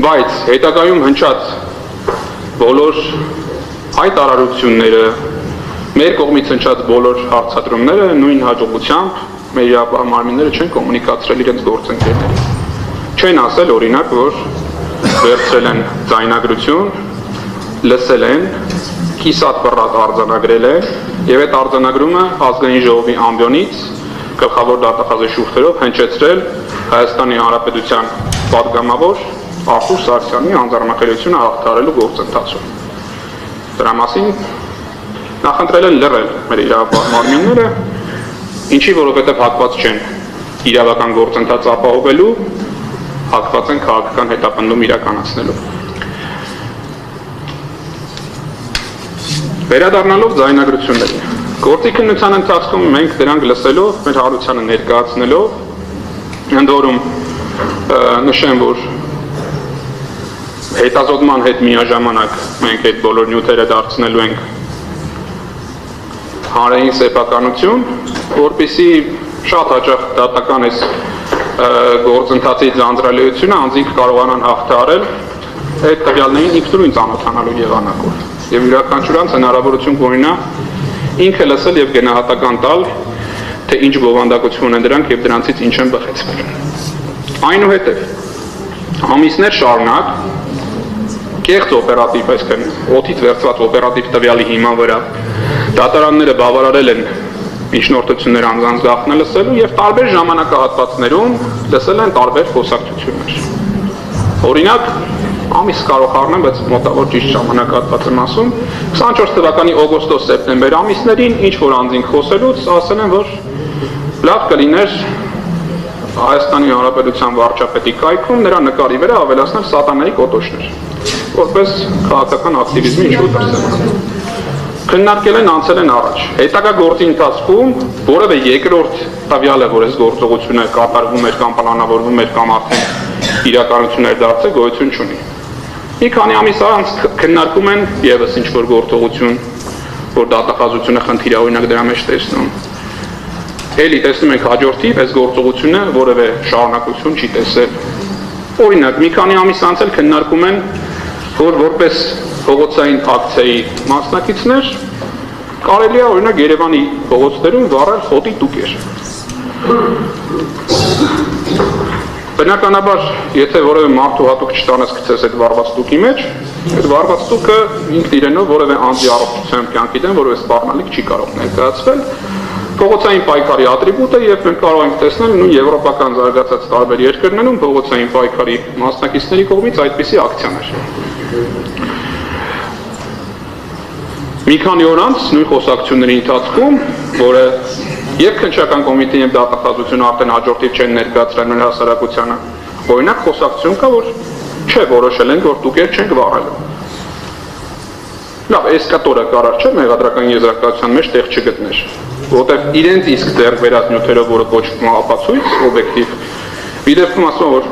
Բայց հետագայում հնչած բոլոր հայտարարությունները, մեր կողմից հնչած բոլոր հարցադրումները նույն հաջողությամբ մեր իրավապահ մարմինները չեն կոմունիկացրել իրենց գործընկերներին։ Չեն ասել օրինակ, որ վերցրել են ձայնագրություն, լսել են, կիսատ բռատ արձանագրել են եւ այդ արձանագրումը ազգային ժողովի ամբիոնից գլխավոր դատախազի շուրթերով հնչեցրել Հայաստանի Հանրապետության պատգամավոր Արթուր Սարգսյանի անձեռնախելիությունը հաղթահարելու գործընթացում։ Դրա մասին նախընտրել են լռել մեր իրավապահ մարմինները, ինչի որովհետև հակված չեն իրավական գործընթաց ապահովելու, հակված են քաղաքական հետապնդում իրականացնելու։ Վերադառնալով ձայնագրություններին, գործի քննության ընթացքում մենք դրանք լսելով, մեր հարությանը ներկայացնելով, ընդ որում նշեմ, որ հետազոտման հետ միաժամանակ մենք այդ բոլոր նյութերը դարձնելու ենք հանրային սեփականություն, որպեսզի շատ հաճախ դատական այս գործընթացի ձանձրալիությունը անձինք կարողանան հաղթահարել այդ տվյալներին ինքնուրույն ծանոթանալու եղանակով եւ յուրաքանչյուր անձ հնարավորություն կունենա ինքը լսել եւ գնահատական տալ, թե ինչ բովանդակություն ունեն դրանք եւ դրանցից ինչ են բխեցվել։ Այնուհետև ամիսներ շարունակ կեղծ օպերատիվ, այսինքն օդից վերցված օպերատիվ տվյալի հիման վրա դատարանները բավարարել են միջնորդություններ անձանց գաղտնը լսելու եւ տարբեր ժամանակահատվածներում լսել են տարբեր խոսակցություններ։ Օրինակ, ամիս կարող առնեմ, բայց մոտավոր ճիշտ ժամանակահատված եմ ասում, 24 թվականի օգոստոս-սեպտեմբեր ամիսներին ինչ որ անձինք խոսելուց ասել են, որ լավ կլիներ Հայաստանի Հանրապետության վարչապետի կայքում նրա նկարի վրա ավելացնել սատանայի կոտոշներ, որպես քաղաքական ակտիվիզմի ինչ-որ դրսևորում։ Քննարկել են, անցել են առաջ։ Հետագա գործի ընթացքում որևէ երկրորդ տվյալը, որ այս գործողությունը կատարվում էր կամ պլանավորվում էր կամ արդեն իրականություն էր դարձել, գոյություն չունի։ Մի քանի ամիս անց քննարկում են եւս ինչ-որ գործողություն, որ դատախազությունը խնդիր է օրինակ դրա մեջ տեսնում։ Էլի տեսնում ենք հաջորդիվ այս գործողությունը որևէ շարունակություն չի տեսել։ Օրինակ, մի քանի ամիս անց էլ քննարկում են, որ որպես փողոցային ակցիայի մասնակիցներ կարելի է օրինակ Երևանի փողոցներում վառել խոտի տուկեր։ Բնականաբար, եթե որևէ մարդու հատուկ չտանես գցես այդ վառված տուկի մեջ, այդ վառված տուկը ինքն իրենով որևէ անձի առողջության կյանքի դեմ որևէ սպառնալիք չի կարող ներկայացվել։ Փողոցային պայքարի ատրիբուտ է եւ մենք կարող ենք տեսնել նույն եվրոպական զարգացած տարբեր երկրներում փողոցային պայքարի մասնակիցների կողմից այդպիսի ակցիաներ։ Մի քանի օր անց նույն խոսակցությունների ընթացքում, որը եւ քննչական կոմիտեն եւ դատախազությունը արդեն հաջորդիվ չեն ներկայացրել մեր հասարակությանը, օրինակ խոսակցություն կա, որ չէ, որոշել են, որ տուկեր չենք վառելու։ Լավ, այս կատորը կարար չէ մեղադրական եզրակացության մեջ տեղ չգտներ, որովհետև իրենց իսկ ձեռք բերած նյութերով, որը կոչվում է ապացույց, օբյեկտիվ, մի դեպքում ասում որ